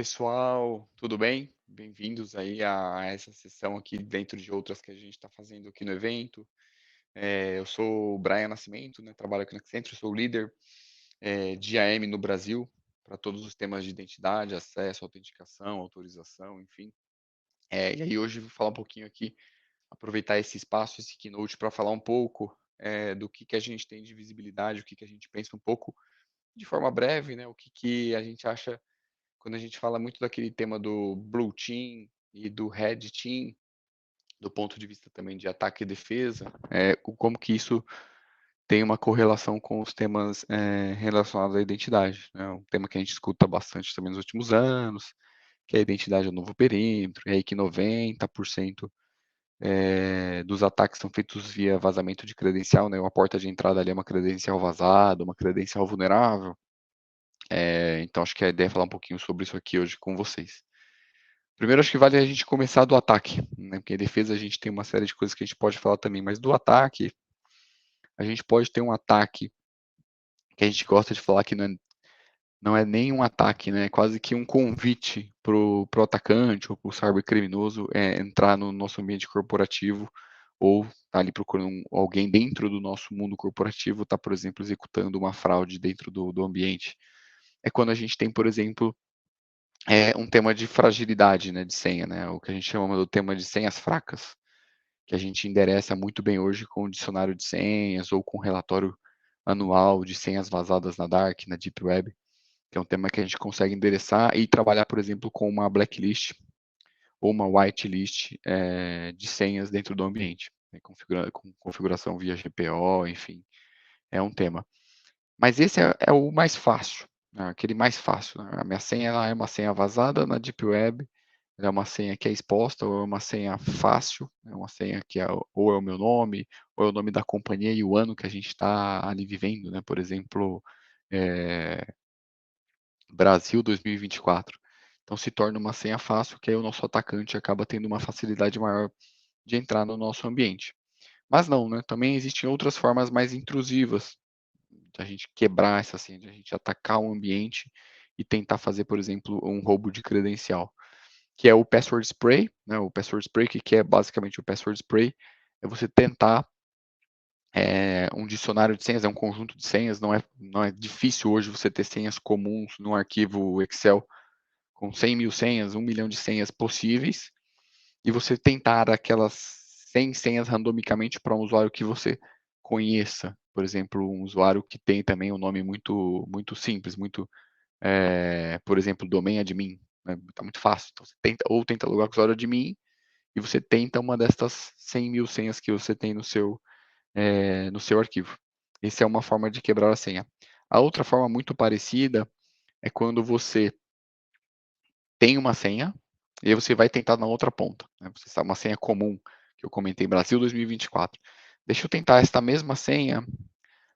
Pessoal, tudo bem? Bem-vindos aí a essa sessão aqui dentro de outras que a gente está fazendo aqui no evento. Eu sou o Brian Nascimento, né, trabalho aqui na Accenture, sou o líder de IAM no Brasil para todos os temas de identidade, acesso, autenticação, autorização, enfim. E aí hoje eu vou falar um pouquinho aqui, aproveitar esse espaço, esse keynote para falar um pouco do que a gente tem de visibilidade, o que a gente pensa um pouco de forma breve, né, o que a gente acha quando a gente fala muito daquele tema do Blue Team e do Red Team, do ponto de vista também de ataque e defesa, como que isso tem uma correlação com os temas relacionados à identidade, né? Um tema que a gente escuta bastante também nos últimos anos, que a identidade é o novo perímetro, e aí que 90% dos ataques são feitos via vazamento de credencial, né? Uma porta de entrada ali é uma credencial vazada, uma credencial vulnerável. Então acho que a ideia é falar um pouquinho sobre isso aqui hoje com vocês. Primeiro, acho que vale a gente começar do ataque, né? Porque em defesa a gente tem uma série de coisas que a gente pode falar também, mas do ataque, a gente pode ter um ataque que a gente gosta de falar que não é nem um ataque, né? É quase que um convite pro atacante ou pro cybercriminoso entrar no nosso ambiente corporativo ou tá ali procurando alguém dentro do nosso mundo corporativo, tá, por exemplo, executando uma fraude dentro do ambiente. É quando a gente tem, por exemplo, um tema de fragilidade, né, de senha, né, o que a gente chama do tema de senhas fracas, que a gente endereça muito bem hoje com o dicionário de senhas ou com o relatório anual de senhas vazadas na Dark, na Deep Web, que é um tema que a gente consegue endereçar e trabalhar, por exemplo, com uma blacklist ou uma whitelist de senhas dentro do ambiente, né, com configuração via GPO, enfim, é um tema. Mas esse é o mais fácil, né, aquele mais fácil, né? A minha senha ela é uma senha vazada na Deep Web, ela é uma senha que é exposta, ou é uma senha fácil, é uma senha que ou é o meu nome, ou é o nome da companhia e o ano que a gente está ali vivendo, né? Por exemplo, é, Brasil 2024. Então se torna uma senha fácil, que aí o nosso atacante acaba tendo uma facilidade maior de entrar no nosso ambiente. Mas não, né? Também existem outras formas mais intrusivas de a gente quebrar essa senha, de a gente atacar o ambiente e tentar fazer, por exemplo, um roubo de credencial, que é o password spray, né? O password spray, que é basicamente o password spray, é você tentar um dicionário de senhas, é um conjunto de senhas, não é difícil hoje você ter senhas comuns num arquivo Excel com 100 mil senhas, 1 milhão de senhas possíveis, e você tentar aquelas 100 senhas randomicamente para um usuário que você conheça. Por exemplo, um usuário que tem também um nome muito, muito simples, muito, por exemplo, domain admin. Né? Tá muito fácil. Então, você tenta logar com o usuário admin e você tenta uma dessas 100 mil senhas que você tem no seu arquivo. Essa é uma forma de quebrar a senha. A outra forma muito parecida é quando você tem uma senha, e aí você vai tentar na outra ponta. Né? Você sabe uma senha comum, que eu comentei, Brasil 2024. Deixa eu tentar esta mesma senha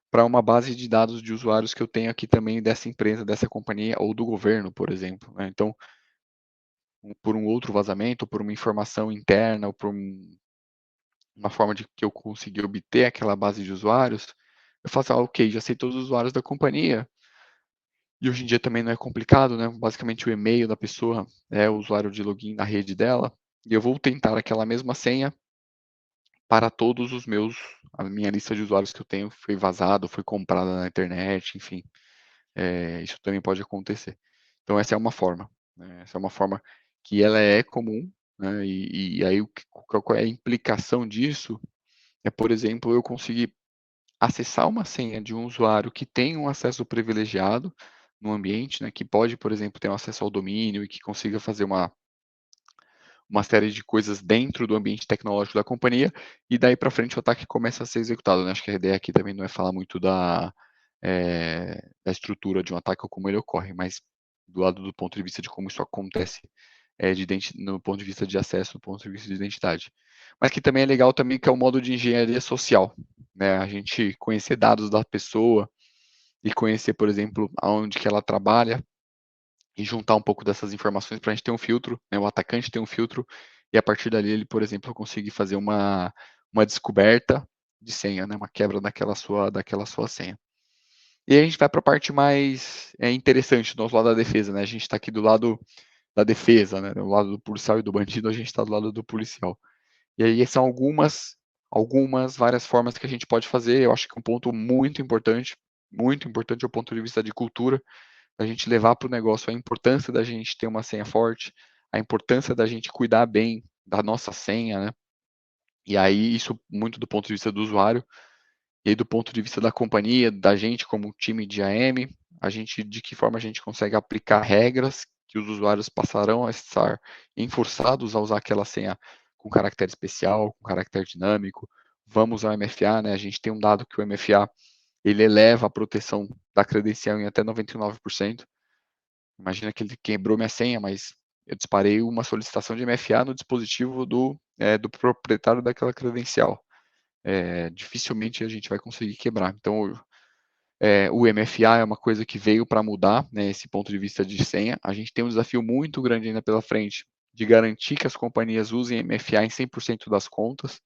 para uma base de dados de usuários que eu tenho aqui também dessa empresa, dessa companhia ou do governo, por exemplo. Né? Então, por um outro vazamento, por uma informação interna, ou por uma forma de que eu consegui obter aquela base de usuários, eu faço, ok, já sei todos os usuários da companhia, e hoje em dia também não é complicado, né? Basicamente o e-mail da pessoa é o usuário de login na rede dela, e eu vou tentar aquela mesma senha para todos a minha lista de usuários que eu tenho foi vazada, foi comprada na internet, enfim, isso também pode acontecer. Então essa é uma forma, né? Essa é uma forma que ela é comum, né? E aí qual é a implicação disso? É, por exemplo, eu conseguir acessar uma senha de um usuário que tem um acesso privilegiado no ambiente, né, que pode, por exemplo, ter um acesso ao domínio e que consiga fazer uma série de coisas dentro do ambiente tecnológico da companhia, e daí para frente o ataque começa a ser executado. Né? Acho que a ideia aqui também não é falar muito da estrutura de um ataque ou como ele ocorre, mas do lado do ponto de vista de como isso acontece no ponto de vista de acesso, no ponto de vista de identidade. Mas que também é legal também que é o modo de engenharia social, né? A gente conhecer dados da pessoa e conhecer, por exemplo, aonde que ela trabalha e juntar um pouco dessas informações para a gente ter um filtro, né? O atacante tem um filtro e a partir dali ele, por exemplo, conseguir fazer uma descoberta de senha, né? Uma quebra daquela sua senha. E aí a gente vai para a parte mais interessante do nosso lado da defesa, né? A gente está aqui do lado da defesa, né? Do lado do policial e do bandido, a gente está do lado do policial. E aí são algumas várias formas que a gente pode fazer. Eu acho que um ponto muito importante é o ponto de vista de cultura, a gente levar para o negócio a importância da gente ter uma senha forte, a importância da gente cuidar bem da nossa senha, né? E aí isso muito do ponto de vista do usuário, e aí do ponto de vista da companhia, da gente como time de AM, a gente de que forma a gente consegue aplicar regras que os usuários passarão a estar enforçados a usar aquela senha com caractere especial, com caractere dinâmico. Vamos ao MFA, né? A gente tem um dado que o MFA ele eleva a proteção da credencial em até 99%. Imagina que ele quebrou minha senha, mas eu disparei uma solicitação de MFA no dispositivo do proprietário daquela credencial. Dificilmente a gente vai conseguir quebrar. Então, o MFA é uma coisa que veio para mudar, né, esse ponto de vista de senha. A gente tem um desafio muito grande ainda pela frente de garantir que as companhias usem MFA em 100% das contas.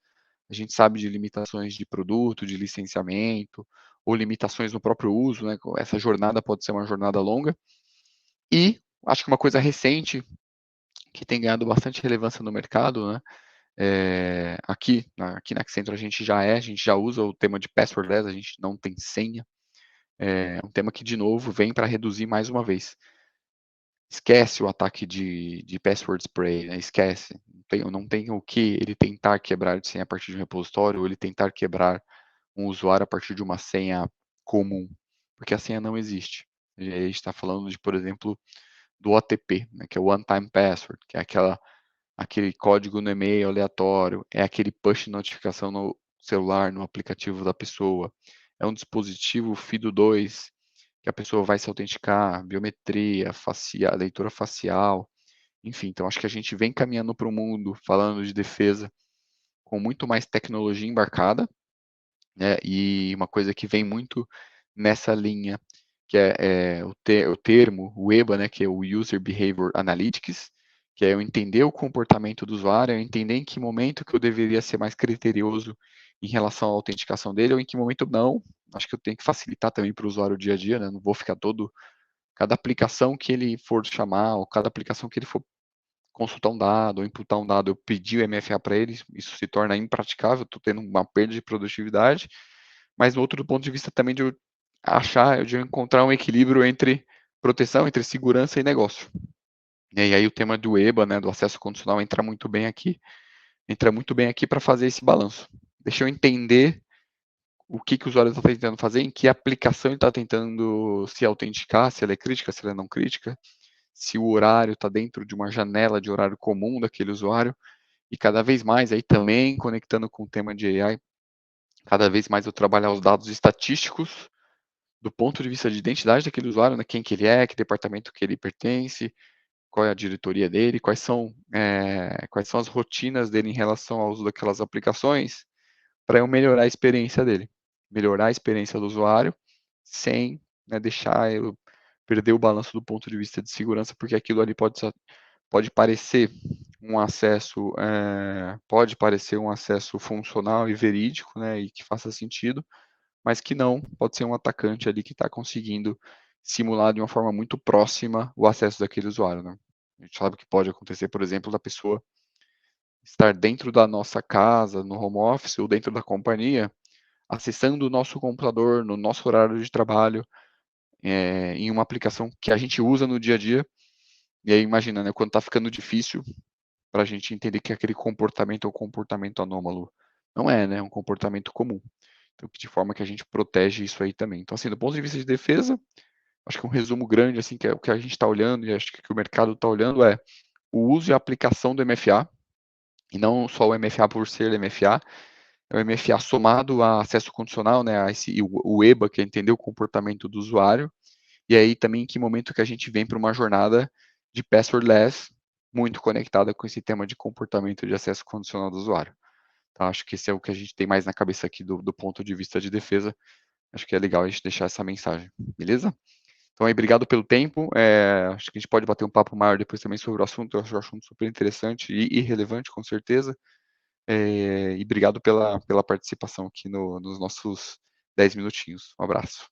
A gente sabe de limitações de produto, de licenciamento, ou limitações no próprio uso, né? Essa jornada pode ser uma jornada longa. E acho que uma coisa recente que tem ganhado bastante relevância no mercado, né? Aqui na Accenture a gente já usa o tema de passwordless, a gente não tem senha. É um tema que, de novo, vem para reduzir mais uma vez. Esquece o ataque de password spray, né? Esquece. Não tem o que ele tentar quebrar de senha a partir de um repositório, ou ele tentar quebrar um usuário a partir de uma senha comum, porque a senha não existe. E aí a gente está falando de, por exemplo, do OTP, né, que é o One Time Password, que é aquele código no e-mail aleatório, é aquele push notificação no celular, no aplicativo da pessoa, é um dispositivo FIDO2, que a pessoa vai se autenticar, biometria, facial, leitura facial, enfim, então acho que a gente vem caminhando para um mundo, falando de defesa, com muito mais tecnologia embarcada, né, e uma coisa que vem muito nessa linha, que é o termo, o EBA, né, que é o User Behavior Analytics, que é eu entender o comportamento do usuário, eu entender em que momento que eu deveria ser mais criterioso em relação à autenticação dele, ou em que momento não. Acho que eu tenho que facilitar também para o usuário o dia a dia, né, não vou ficar cada aplicação que ele for chamar, ou cada aplicação que ele for consultar um dado, ou imputar um dado, eu pedir o MFA para ele, isso se torna impraticável, estou tendo uma perda de produtividade, mas no outro do ponto de vista também de eu de eu encontrar um equilíbrio entre proteção, entre segurança e negócio. E aí o tema do EBA, né, do acesso condicional, entra muito bem aqui para fazer esse balanço. Deixa eu entender o que o usuário está tentando fazer, em que aplicação ele está tentando se autenticar, se ela é crítica, se ela é não crítica, se o horário está dentro de uma janela de horário comum daquele usuário, e cada vez mais, aí também conectando com o tema de AI, cada vez mais eu trabalhar os dados estatísticos do ponto de vista de identidade daquele usuário, né, quem que ele é, que departamento que ele pertence, qual é a diretoria dele, quais são as rotinas dele em relação ao uso daquelas aplicações, para eu melhorar a experiência dele, melhorar a experiência do usuário, sem, né, deixar eu perder o balanço do ponto de vista de segurança, porque aquilo ali pode parecer pode parecer um acesso funcional e verídico, né, e que faça sentido, mas que não, pode ser um atacante ali que está conseguindo simular de uma forma muito próxima o acesso daquele usuário, né? A gente sabe que pode acontecer, por exemplo, da pessoa estar dentro da nossa casa, no home office ou dentro da companhia, acessando o nosso computador no nosso horário de trabalho, em uma aplicação que a gente usa no dia a dia, e aí imagina, né, quando está ficando difícil para a gente entender que aquele comportamento é um comportamento anômalo. Não é, né? É um comportamento comum. Então, de forma que a gente protege isso aí também. Então, assim, do ponto de vista de defesa, acho que um resumo grande, assim, que é o que a gente está olhando e acho que o mercado está olhando é o uso e a aplicação do MFA, e não só o MFA por ser MFA, é o MFA somado a acesso condicional, né, o EBA, que é entender o comportamento do usuário, e aí também em que momento que a gente vem para uma jornada de passwordless, muito conectada com esse tema de comportamento de acesso condicional do usuário. Tá? Acho que esse é o que a gente tem mais na cabeça aqui do ponto de vista de defesa. Acho que é legal a gente deixar essa mensagem, beleza? Então, aí, obrigado pelo tempo. Acho que a gente pode bater um papo maior depois também sobre o assunto. Eu acho o assunto super interessante e relevante, com certeza. E obrigado pela participação aqui nos nossos 10 minutinhos. Um abraço.